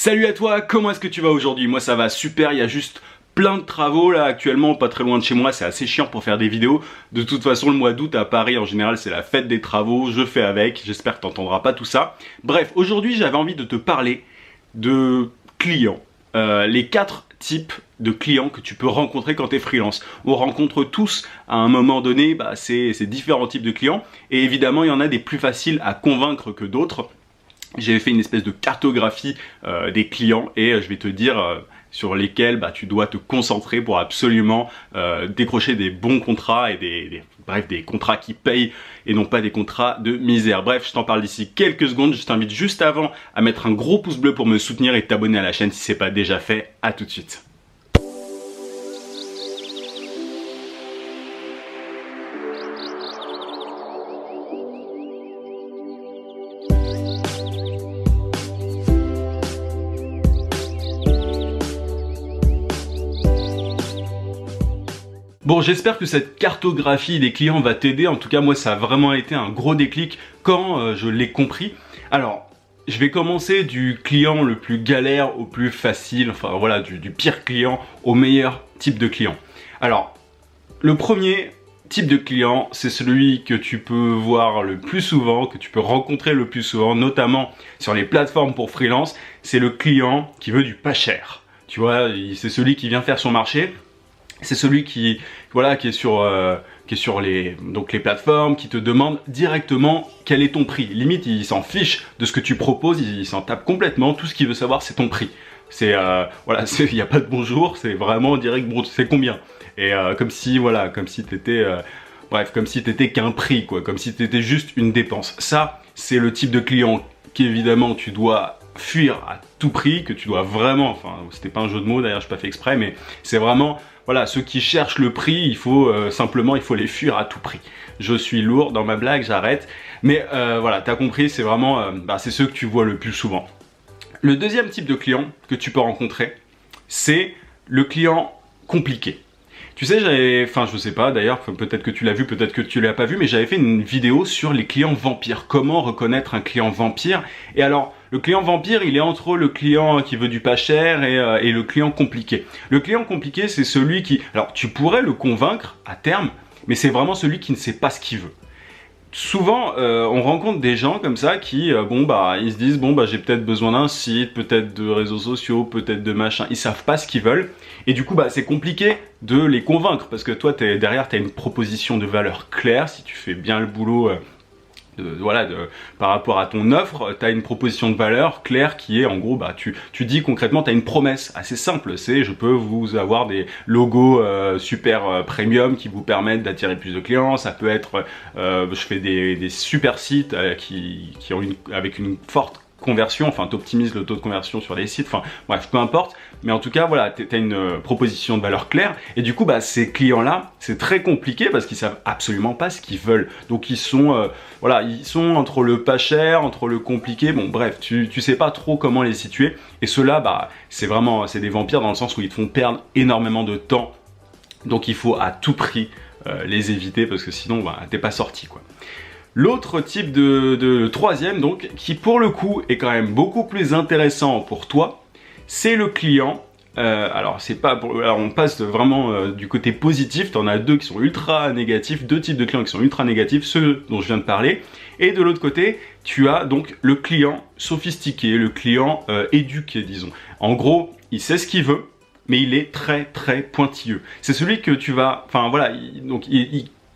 Salut à toi, comment est-ce que tu vas aujourd'hui? Moi ça va super, il y a juste plein de travaux là actuellement, pas très loin de chez moi, c'est assez chiant pour faire des vidéos. De toute façon le mois d'août à Paris en général c'est la fête des travaux, je fais avec, j'espère que t'entendras pas tout ça. Bref, aujourd'hui j'avais envie de te parler de clients, les 4 types de clients que tu peux rencontrer quand tu es freelance. On rencontre tous à un moment donné ces différents types de clients et évidemment il y en a des plus faciles à convaincre que d'autres. J'ai fait une espèce de cartographie des clients et je vais te dire sur lesquels tu dois te concentrer pour absolument décrocher des bons contrats et des contrats qui payent et non pas des contrats de misère. Bref, je t'en parle d'ici quelques secondes. Je t'invite juste avant à mettre un gros pouce bleu pour me soutenir et t'abonner à la chaîne si ce n'est pas déjà fait. À tout de suite. Bon, j'espère que cette cartographie des clients va t'aider. En tout cas, moi, ça a vraiment été un gros déclic quand je l'ai compris. Alors, je vais commencer du client le plus galère au plus facile. Enfin, voilà, du pire client au meilleur type de client. Alors, le premier type de client, c'est celui que tu peux voir le plus souvent, que tu peux rencontrer le plus souvent, notamment sur les plateformes pour freelance. C'est le client qui veut du pas cher. Tu vois, c'est celui qui vient faire son marché. C'est celui qui est sur les plateformes, qui te demande directement quel est ton prix. Limite, il s'en fiche de ce que tu proposes, il s'en tape complètement. Tout ce qu'il veut savoir, c'est ton prix. Il n'y a pas de bonjour, c'est vraiment direct, bon, c'est combien. Et comme si t'étais qu'un prix, quoi, comme si t'étais juste une dépense. Ça, c'est le type de client qu'évidemment tu dois fuir à tout prix, que tu dois vraiment, enfin, c'était pas un jeu de mots d'ailleurs, je n'ai pas fait exprès, mais c'est vraiment, voilà, ceux qui cherchent le prix, il faut les fuir à tout prix. Je suis lourd dans ma blague, j'arrête. Mais voilà, t'as compris, c'est vraiment, c'est ceux que tu vois le plus souvent. Le deuxième type de client que tu peux rencontrer, c'est le client compliqué. Tu sais, je sais pas d'ailleurs, peut-être que tu l'as vu, peut-être que tu l'as pas vu, mais j'avais fait une vidéo sur les clients vampires. Comment reconnaître un client vampire? Et alors, le client vampire, il est entre le client qui veut du pas cher et le client compliqué. Le client compliqué, c'est celui qui... Alors, tu pourrais le convaincre à terme, mais c'est vraiment celui qui ne sait pas ce qu'il veut. Souvent, on rencontre des gens comme ça qui, ils se disent, j'ai peut-être besoin d'un site, peut-être de réseaux sociaux, peut-être de machin. Ils savent pas ce qu'ils veulent. Et du coup, c'est compliqué de les convaincre parce que toi, derrière, tu as une proposition de valeur claire. Si tu fais bien le boulot par rapport à ton offre, tu as une proposition de valeur claire qui est en gros, tu dis concrètement, tu as une promesse assez simple, c'est je peux vous avoir des logos super premium qui vous permettent d'attirer plus de clients, ça peut être, je fais des super sites avec une forte conversion, enfin t'optimises le taux de conversion sur les sites, enfin bref, peu importe, mais en tout cas voilà, t'as une proposition de valeur claire et du coup ces clients là c'est très compliqué parce qu'ils savent absolument pas ce qu'ils veulent, donc ils sont entre le pas cher, entre le compliqué, bon bref, tu sais pas trop comment les situer et ceux-là c'est des vampires dans le sens où ils te font perdre énormément de temps, donc il faut à tout prix les éviter parce que sinon t'es pas sorti quoi. L'autre type de troisième, donc, qui pour le coup est quand même beaucoup plus intéressant pour toi, c'est le client. Alors on passe vraiment du côté positif. Tu en as deux qui sont ultra négatifs, deux types de clients qui sont ultra négatifs, ceux dont je viens de parler. Et de l'autre côté, tu as donc le client sophistiqué, le client éduqué, disons. En gros, il sait ce qu'il veut, mais il est très très pointilleux. C'est celui que tu vas,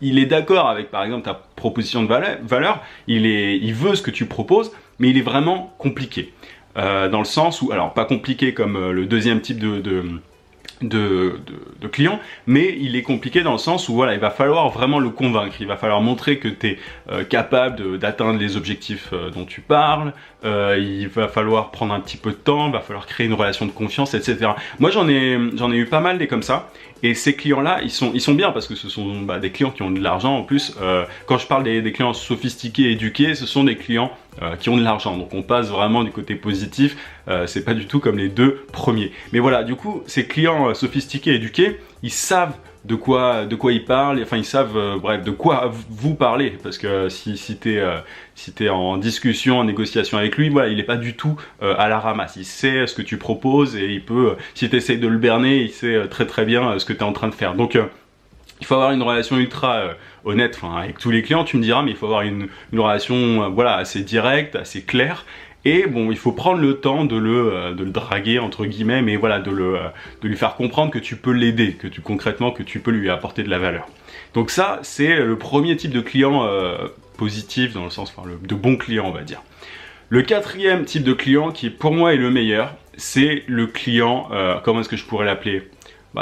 il est d'accord avec par exemple ta proposition de valeur, il veut ce que tu proposes, mais il est vraiment compliqué. Dans le sens où, alors pas compliqué comme le deuxième type de client, mais il est compliqué dans le sens où il va falloir vraiment le convaincre, il va falloir montrer que tu es capable d'atteindre les objectifs dont tu parles, il va falloir prendre un petit peu de temps, il va falloir créer une relation de confiance, etc. Moi j'en ai eu pas mal des comme ça, et ces clients-là, ils sont bien parce que ce sont des clients qui ont de l'argent en plus. Quand je parle des clients sophistiqués, éduqués, ce sont des clients qui ont de l'argent. Donc on passe vraiment du côté positif, c'est pas du tout comme les deux premiers. Mais voilà, du coup, ces clients sophistiqués, éduqués, ils savent de quoi ils parlent, enfin ils savent bref de quoi vous parlez, parce que si t'es en discussion, en négociation avec lui, voilà, il est pas du tout à la ramasse, il sait ce que tu proposes et il peut, si tu essayes de le berner, il sait très bien ce que tu es en train de faire. Donc il faut avoir une relation ultra honnête, avec tous les clients, tu me diras, mais il faut avoir une relation voilà, assez directe, assez claire. Et bon, il faut prendre le temps de le draguer, entre guillemets, mais voilà, de lui faire comprendre que tu peux l'aider, concrètement, que tu peux lui apporter de la valeur. Donc ça, c'est le premier type de client positif, dans le sens, de bon client, on va dire. Le quatrième type de client, qui pour moi est le meilleur, c'est le client, comment est-ce que je pourrais l'appeler ?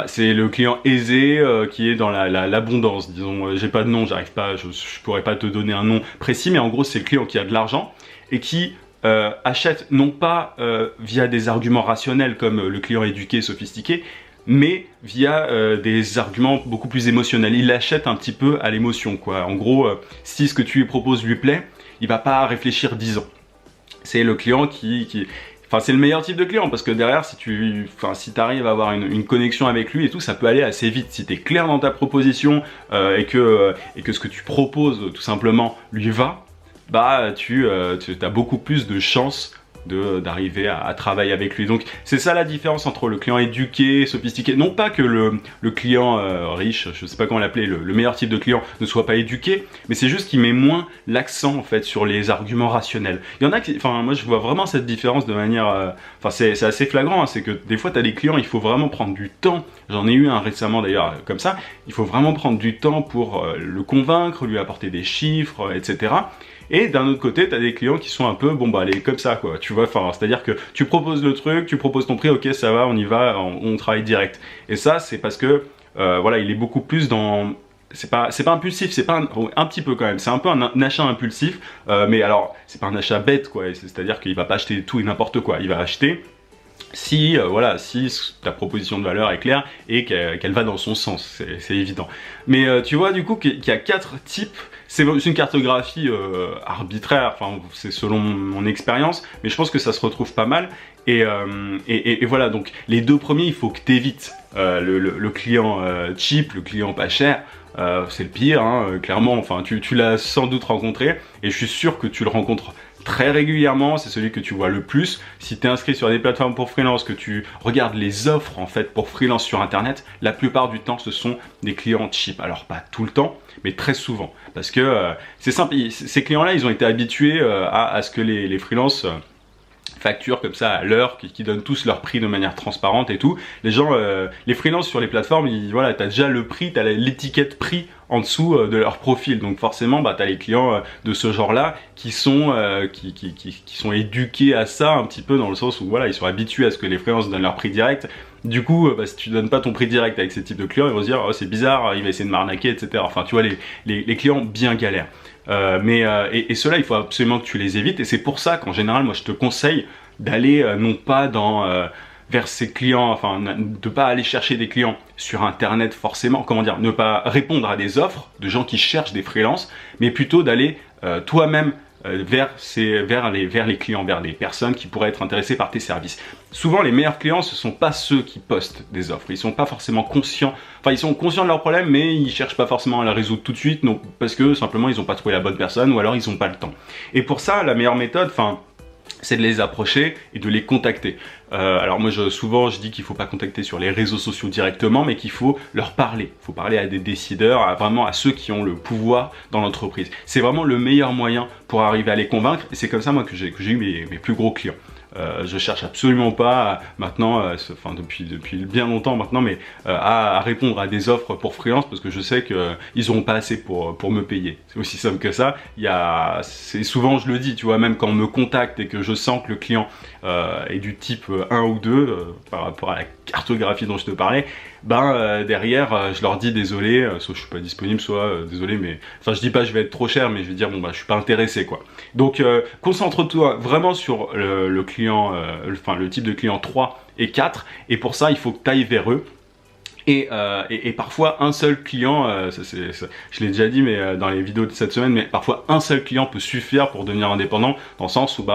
C'est le client aisé qui est dans l'abondance, disons, j'ai pas de nom, j'arrive pas, je pourrais pas te donner un nom précis, mais en gros c'est le client qui a de l'argent et qui achète non pas via des arguments rationnels comme le client éduqué, sophistiqué, mais via des arguments beaucoup plus émotionnels. Il achète un petit peu à l'émotion, quoi. En gros, si ce que tu lui proposes lui plaît, il va pas réfléchir 10 ans. C'est le client Enfin, c'est le meilleur type de client parce que derrière, si tu arrives à avoir une connexion avec lui et tout, ça peut aller assez vite. Si tu es clair dans ta proposition et que ce que tu proposes tout simplement lui va, tu as beaucoup plus de chances d'arriver à travailler avec lui. Donc c'est ça la différence entre le client éduqué, sophistiqué. Non pas que le client riche, je sais pas comment l'appeler, le meilleur type de client ne soit pas éduqué, mais c'est juste qu'il met moins l'accent en fait sur les arguments rationnels. Il y en a qui, moi je vois vraiment cette différence de manière, c'est assez flagrant, hein, c'est que des fois tu as des clients, il faut vraiment prendre du temps. J'en ai eu un récemment d'ailleurs comme ça. Il faut vraiment prendre du temps pour le convaincre, lui apporter des chiffres, etc. Et d'un autre côté, tu as des clients qui sont un peu, allez, comme ça, quoi. Tu vois, c'est-à-dire que tu proposes le truc, tu proposes ton prix, ok, ça va, on y va, on travaille direct. Et ça, c'est parce que, voilà, il est beaucoup plus dans... C'est pas impulsif, c'est pas un petit peu quand même, c'est un peu un achat impulsif, mais alors, c'est pas un achat bête, quoi. C'est-à-dire qu'il va pas acheter tout et n'importe quoi. Il va acheter si ta proposition de valeur est claire et qu'elle va dans son sens, c'est évident. Mais tu vois du coup qu'il y a 4 types, c'est une cartographie arbitraire, c'est selon mon expérience, mais je pense que ça se retrouve pas mal. Et voilà, donc les deux premiers, il faut que tu évites le client cheap, le client pas cher. C'est le pire, hein, clairement, tu l'as sans doute rencontré, et je suis sûr que tu le rencontres très régulièrement, c'est celui que tu vois le plus. Si tu es inscrit sur des plateformes pour freelance, que tu regardes les offres en fait pour freelance sur internet, la plupart du temps ce sont des clients cheap. Alors pas tout le temps, mais très souvent. Parce que c'est simple, ces clients-là, ils ont été habitués à ce que les freelances facturent comme ça à l'heure, qui donnent tous leur prix de manière transparente et tout. Les gens, les freelances sur les plateformes, voilà, tu as déjà le prix, tu as l'étiquette prix en dessous de leur profil. Donc forcément, tu as les clients de ce genre-là qui sont éduqués à ça un petit peu, dans le sens où voilà, ils sont habitués à ce que les freelances donnent leur prix direct. Du coup, si tu donnes pas ton prix direct avec ces types de clients, ils vont se dire oh, c'est bizarre, il va essayer de m'arnaquer, etc. Enfin, tu vois, les clients bien galèrent. Et ceux-là, il faut absolument que tu les évites, et c'est pour ça qu'en général, moi je te conseille d'aller non pas vers ces clients, de pas aller chercher des clients sur internet forcément, ne pas répondre à des offres de gens qui cherchent des freelances, mais plutôt d'aller toi-même vers les clients, vers les personnes qui pourraient être intéressées par tes services. Souvent, les meilleurs clients, ce sont pas ceux qui postent des offres. Ils sont pas forcément conscients, ils sont conscients de leurs problèmes, mais ils cherchent pas forcément à la résoudre tout de suite, non, parce que simplement ils ont pas trouvé la bonne personne, ou alors ils ont pas le temps. Et pour ça, la meilleure méthode, c'est de les approcher et de les contacter. Alors moi souvent je dis qu'il ne faut pas contacter sur les réseaux sociaux directement, mais qu'il faut leur parler. Il faut parler à des décideurs, vraiment à ceux qui ont le pouvoir dans l'entreprise. C'est vraiment le meilleur moyen pour arriver à les convaincre, et c'est comme ça moi que j'ai eu mes plus gros clients. Je cherche absolument pas maintenant, depuis bien longtemps maintenant, mais à répondre à des offres pour freelance, parce que je sais qu'ils n'auront pas assez pour me payer. C'est aussi simple que ça. C'est souvent, je le dis, tu vois, même quand on me contacte et que je sens que le client est du type 1 ou 2 par rapport à la cartographie dont je te parlais, derrière je leur dis désolé, soit je suis pas disponible, soit désolé, mais je dis pas je vais être trop cher, mais je vais dire je suis pas intéressé, quoi. Donc concentre-toi vraiment sur le client, le type de client 3 et 4, et pour ça il faut que tu ailles vers eux Et parfois un seul client, je l'ai déjà dit mais dans les vidéos de cette semaine, mais parfois un seul client peut suffire pour devenir indépendant, dans le sens où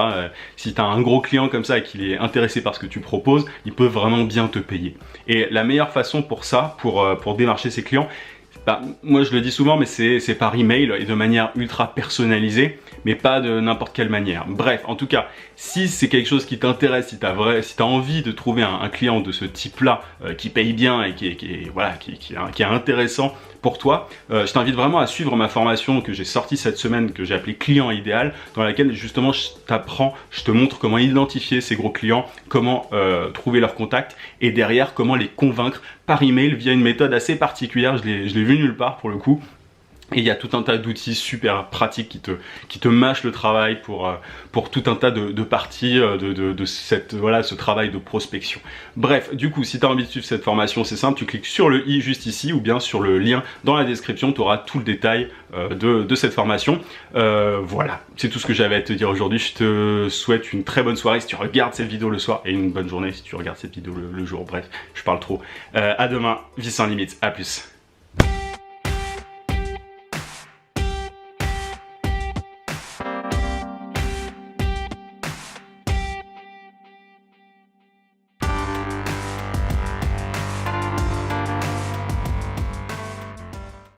si tu as un gros client comme ça et qu'il est intéressé par ce que tu proposes, il peut vraiment bien te payer. Et la meilleure façon pour ça, pour démarcher ses clients, moi je le dis souvent, mais c'est par email et de manière ultra personnalisée, mais pas de n'importe quelle manière. Bref, en tout cas, si c'est quelque chose qui t'intéresse, si t'as envie de trouver un client de ce type-là, qui paye bien et qui est intéressant pour toi, je t'invite vraiment à suivre ma formation que j'ai sortie cette semaine, que j'ai appelée Client Idéal, dans laquelle justement je te montre comment identifier ces gros clients, comment trouver leurs contacts et derrière comment les convaincre par email via une méthode assez particulière. Je l'ai vu nulle part pour le coup. Et il y a tout un tas d'outils super pratiques qui te mâchent le travail pour tout un tas de parties de ce travail de prospection. Bref, du coup, si tu as envie de suivre cette formation, c'est simple, tu cliques sur le i juste ici ou bien sur le lien dans la description, tu auras tout le détail de cette formation. Voilà, c'est tout ce que j'avais à te dire aujourd'hui. Je te souhaite une très bonne soirée si tu regardes cette vidéo le soir et une bonne journée si tu regardes cette vidéo le jour. Bref, je parle trop. À demain, vie sans limite, à plus.